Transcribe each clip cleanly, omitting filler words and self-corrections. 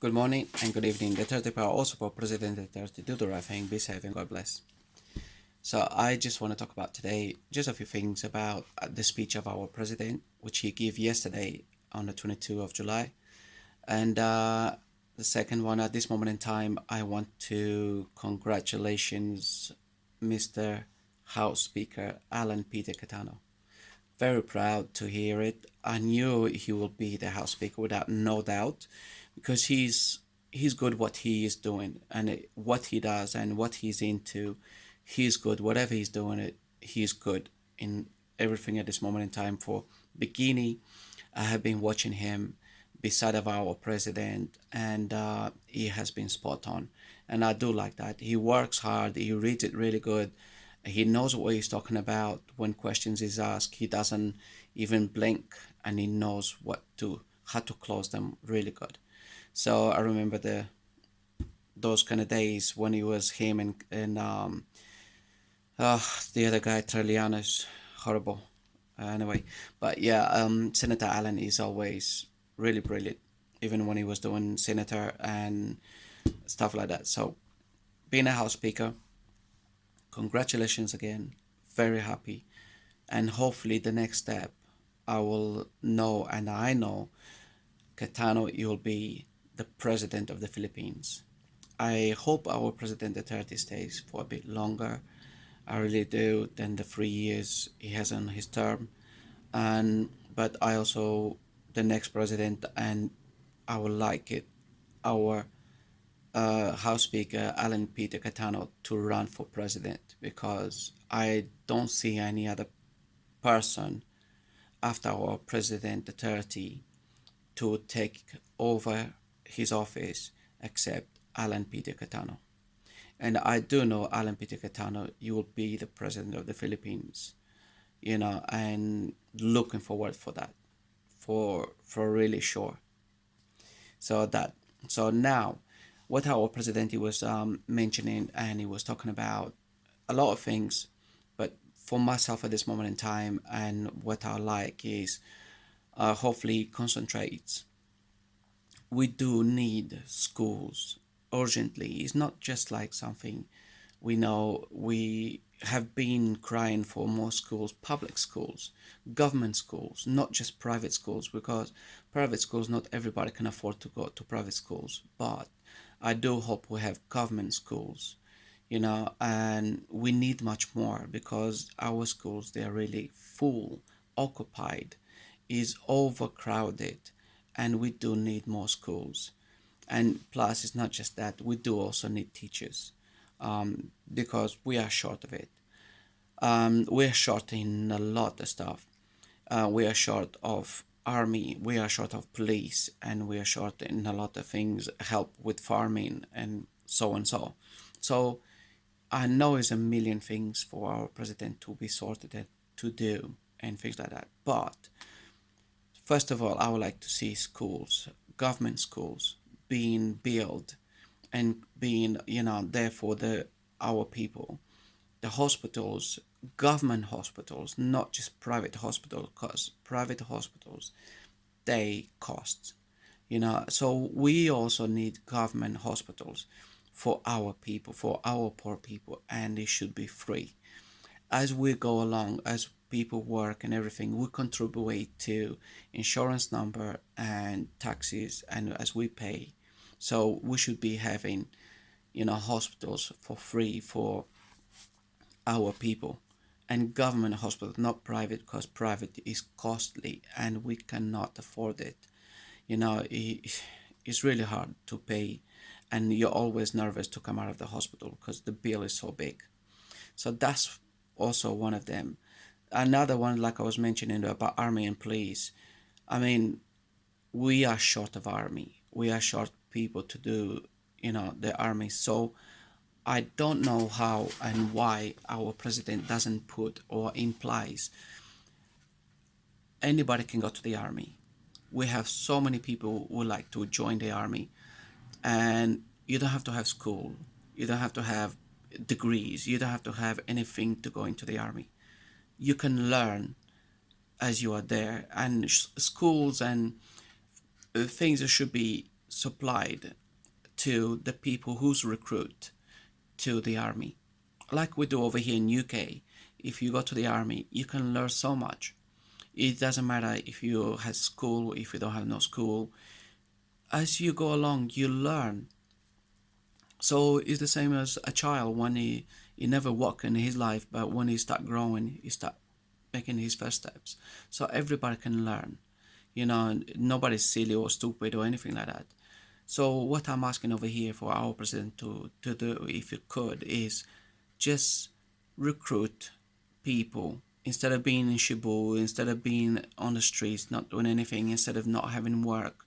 Good morning and good evening. DUTERTE power also for President DUTERTE. Do the right thing, be safe, and God bless. So I just want to talk about today just a few things about the speech of our president, which he gave yesterday on the 22nd of July. And the second one, at this moment in time, I want to congratulations Mr. House Speaker Alan Peter Catano. Very proud to hear it. I knew he will be the House Speaker without no doubt, because he's good what he is doing and what he does and what he's into. He's good. Whatever he's doing, he's good in everything at this moment in time. For Bikini, I have been watching him beside of our president, and he has been spot on. And I do like that. He works hard. He reads it really good. He knows what he's talking about when questions is asked. He doesn't even blink, and he knows how to close them really good. So I remember those kind of days when it was him and the other guy Treliano's horrible. Anyway, but yeah, Senator Allen is always really brilliant, even when he was doing senator and stuff like that. So being a House Speaker, congratulations again. Very happy, and hopefully the next step, I will know, and I know Catano, you'll be the president of the Philippines. I hope our President Duterte stays for a bit longer. I really do, than the 3 years he has on his term. And but I also the next president, and I would like it our House Speaker Alan Peter Catano to run for president, because I don't see any other person after our President Duterte to take over his office except Alan Peter Catano. And I do know Alan Peter Catano, you will be the president of the Philippines, and looking forward for that, for really sure. So that, so now, what our president he was mentioning, and he was talking about a lot of things, but for myself at this moment in time, and what I like is hopefully concentrates. We do need schools urgently. It's not just like something we know. We have been crying for more schools, public schools, government schools, not just private schools, because private schools, not everybody can afford to go to private schools. But I do hope we have government schools, and we need much more, because our schools, they are really full, occupied, is overcrowded, and we do need more schools. And plus, it's not just that, we do also need teachers, because we are short of it. We are short in a lot of stuff. We are short of army, we are short of police, and we are short in a lot of things, help with farming and so and so. So I know it's a million things for our president to be sorted and to do and things like that. But first of all, I would like to see schools, government schools, being built and being, there for the our people. The hospitals, government hospitals, not just private hospitals, because private hospitals, they cost. So we also need government hospitals for our people, for our poor people, and it should be free. As we go along, as people work and everything, we contribute to insurance number and taxes, and as we pay. So we should be having, hospitals for free for our people, and government hospitals, not private, because private is costly and we cannot afford it. It's really hard to pay, and you're always nervous to come out of the hospital because the bill is so big. So that's also one of them. Another one, like I was mentioning about army and police. I mean, we are short of army. We are short people to do, the army. So I don't know how and why our president doesn't put or implies anybody can go to the army. We have so many people who like to join the army, and you don't have to have school, you don't have to have degrees, you don't have to have anything to go into the army. You can learn as you are there, and schools and things should be supplied to the people who's recruit to the army. Like we do over here in UK, if you go to the army, you can learn so much. It doesn't matter if you have school, if you don't have no school. As you go along, you learn. So it's the same as a child when he never walk in his life, but when he start growing, he start making his first steps. So everybody can learn. Nobody's silly or stupid or anything like that. So what I'm asking over here for our president to do, if you could, is just recruit people instead of being in Shibu, instead of being on the streets, not doing anything, instead of not having work,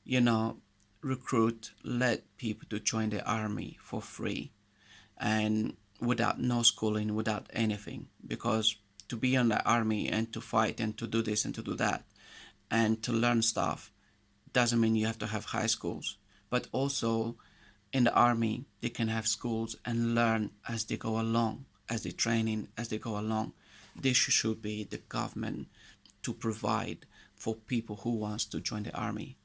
you know, recruit, let people to join the army for free and without no schooling, without anything. Because to be in the army and to fight and to do this and to do that and to learn stuff doesn't mean you have to have high schools. But also in the army, they can have schools and learn as they go along, as they training, as they go along. This should be the government to provide for people who wants to join the army.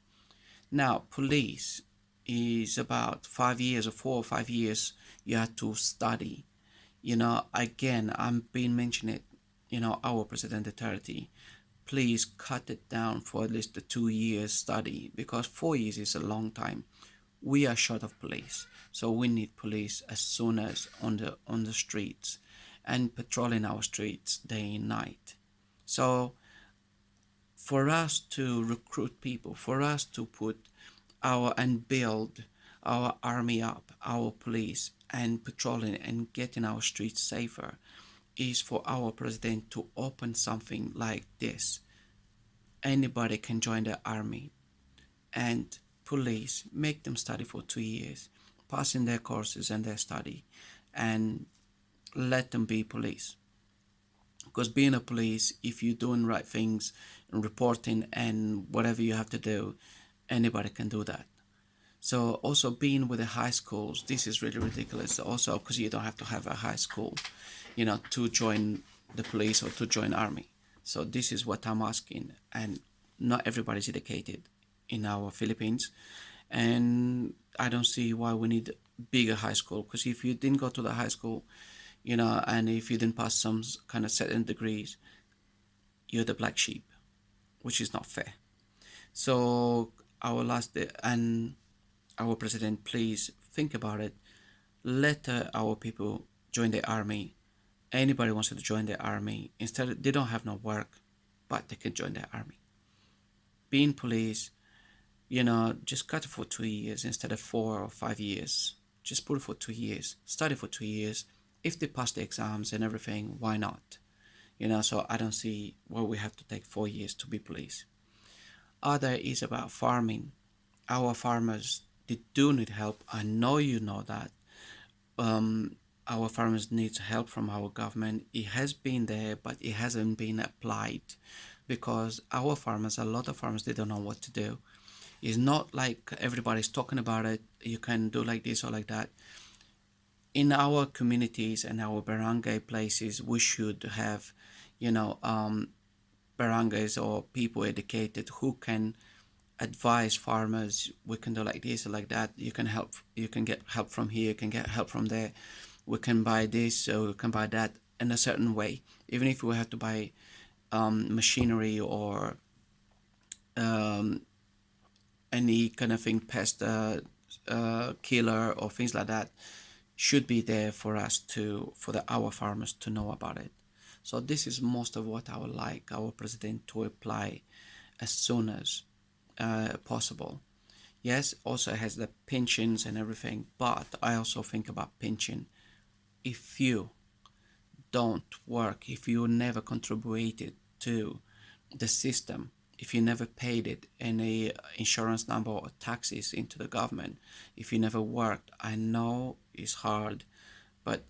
Now, police is about 5 years or 4 or 5 years you have to study. Again, I'm being mentioning it, our President Duterte. Please cut it down for at least the 2 years study because 4 years is a long time. We are short of police, so we need police as soon as on the streets and patrolling our streets day and night. So for us to recruit people, for us to put our and build our army up, our police and patrolling and getting our streets safer is for our president to open something like this. Anybody can join the army and police, make them study for 2 years, passing their courses and their study, and let them be police. Because being a police, if you're doing right things and reporting and whatever you have to do, anybody can do that. So also being with the high schools, this is really ridiculous. Also because you don't have to have a high school, to join the police or to join army. So this is what I'm asking, and not everybody's educated in our Philippines, and I don't see why we need bigger high school. Because if you didn't go to the high school, and if you didn't pass some kind of certain degrees, you're the black sheep, which is not fair. So our last day, and our president, please think about it. Let our people join the army. Anybody wants to join the army, instead they don't have no work, but they can join the army. Being police, just cut it for 2 years instead of 4 or 5 years. Just put it for 2 years. Study for 2 years. If they pass the exams and everything, why not? So I don't see why we have to take 4 years to be police. Other is about farming. Our farmers, they do need help. I know you know that. Our farmers need help from our government. It has been there, but it hasn't been applied because our farmers, a lot of farmers, they don't know what to do. It's not like everybody's talking about it. You can do like this or like that. In our communities and our barangay places, we should have, barangays or people educated who can advise farmers. We can do like this or like that. You can help. You can get help from here. You can get help from there. We can buy this or we can buy that in a certain way. Even if we have to buy machinery or um, any kind of thing, pest killer or things like that, should be there for us for our farmers to know about it. So this is most of what I would like our president to apply as soon as possible. Yes, also has the pensions and everything, but I also think about pension. If you don't work, if you never contributed to the system, if you never paid it any insurance number or taxes into the government, if you never worked, I know it's hard, but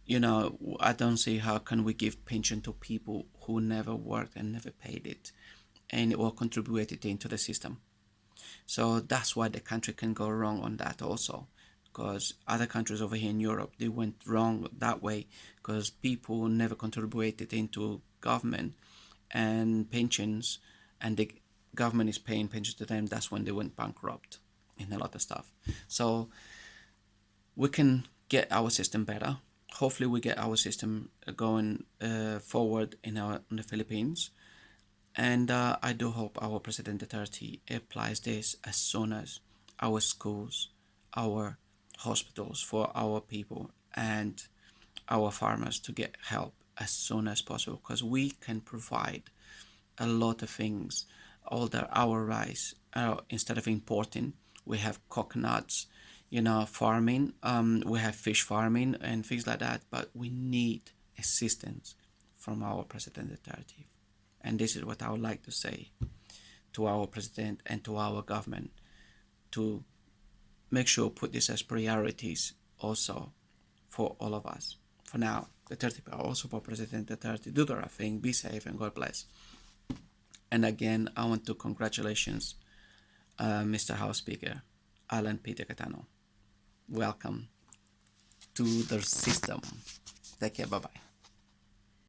I don't see how can we give pension to people who never worked and never paid it and or contributed into the system. So that's why the country can go wrong on that also, because other countries over here in Europe, they went wrong that way because people never contributed into government and pensions, and government is paying pension to them, that's when they went bankrupt in a lot of stuff. So we can get our system better. Hopefully we get our system going forward in the Philippines. And I do hope our President Duterte applies this as soon as our schools, our hospitals for our people, and our farmers to get help as soon as possible, because we can provide a lot of things. All our rice, instead of importing, we have coconuts, farming. We have fish farming and things like that. But we need assistance from our President Duterte, and this is what I would like to say to our president and to our government, to make sure put this as priorities also for all of us. For now, Duterte, but also for President Duterte, do the right thing, be safe, and God bless. And again, I want to congratulations, Mr. House Speaker Alan Peter Cayetano. Welcome to the system. Take care. Bye bye.